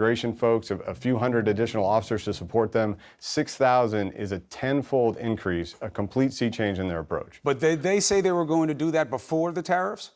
immigration folks, a few hundred additional officers to support them. 6,000 is a tenfold increase, a complete sea change in their approach. But they say they were going to do that before the tariffs?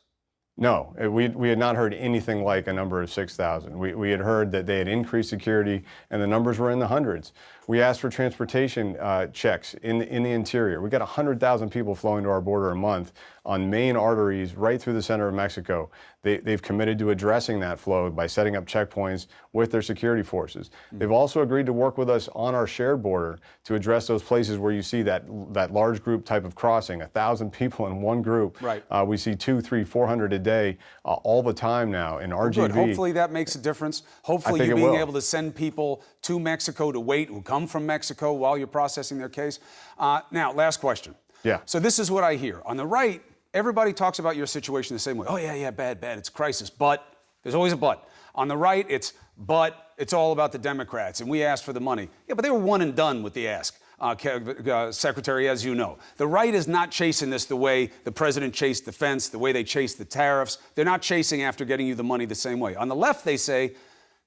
No, we had not heard anything like a number of 6,000. We had heard that they had increased security, and the numbers were in the hundreds. We asked for transportation checks in the interior. We got 100,000 people flowing to our border a month on main arteries right through the center of Mexico. They've committed to addressing that flow by setting up checkpoints with their security forces. They've also agreed to work with us on our shared border to address those places where you see that large group type of crossing, 1,000 people in one group. Right. We see 200, 300, 400 a day all the time now in RGV. Good. Hopefully that makes a difference. Hopefully you being able to send people to Mexico to wait who come from Mexico while you're processing their case. Now, last question. Yeah. So this is what I hear. On the right, everybody talks about your situation the same way. Oh, yeah, bad, it's a crisis. But there's always a but. On the right, it's all about the Democrats, and we asked for the money. Yeah, but they were one and done with the ask. Secretary, as you know. The right is not chasing this the way the president chased the fence, the way they chased the tariffs. They're not chasing after getting you the money the same way. On the left, they say,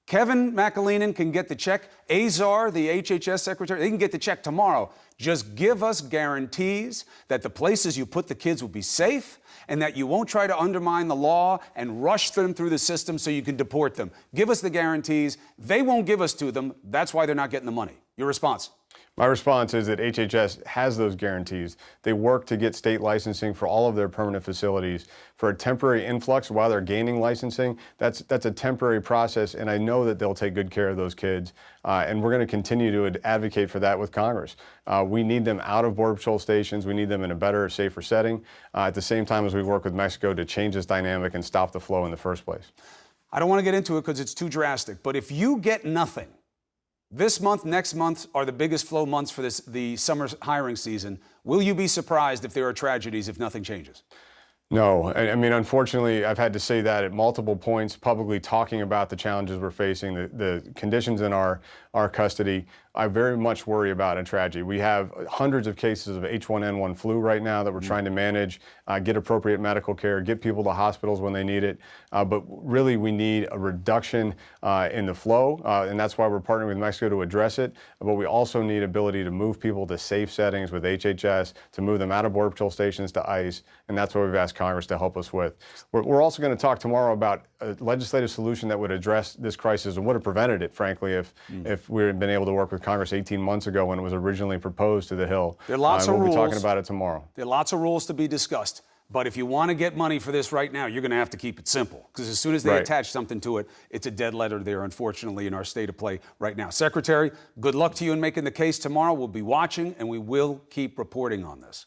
Kevin McAleenan can get the check. Azar, the HHS secretary, they can get the check tomorrow. Just give us guarantees that the places you put the kids will be safe and that you won't try to undermine the law and rush them through the system so you can deport them. Give us the guarantees. They won't give us to them. That's why they're not getting the money. Your response? My response is that HHS has those guarantees. They work to get state licensing for all of their permanent facilities. For a temporary influx while they're gaining licensing, that's a temporary process, and I know that they'll take good care of those kids. And we're going to continue to advocate for that with Congress. We need them out of Border Patrol stations. We need them in a better, safer setting, at the same time as we work with Mexico to change this dynamic and stop the flow in the first place. I don't want to get into it because it's too drastic, but if you get nothing, this month, next month are the biggest flow months for the summer hiring season. Will you be surprised if there are tragedies if nothing changes? No. I mean, unfortunately, I've had to say that at multiple points, publicly talking about the challenges we're facing, the conditions in our custody. I very much worry about a tragedy. We have hundreds of cases of H1N1 flu right now that we're trying to manage, get appropriate medical care, get people to hospitals when they need it. But really, we need a reduction in the flow, and that's why we're partnering with Mexico to address it. But we also need ability to move people to safe settings with HHS, to move them out of Border Patrol stations to ICE, and that's what we've asked Congress to help us with. We're also going to talk tomorrow about a legislative solution that would address this crisis and would have prevented it, frankly, if we had been able to work with Congress 18 months ago when it was originally proposed to the Hill. There are lots of rules. We'll be talking about it tomorrow. There are lots of rules to be discussed. But if you want to get money for this right now, you're going to have to keep it simple. Because as soon as they attach something to it, it's a dead letter there, unfortunately, in our state of play right now. Secretary, good luck to you in making the case tomorrow. We'll be watching, and we will keep reporting on this.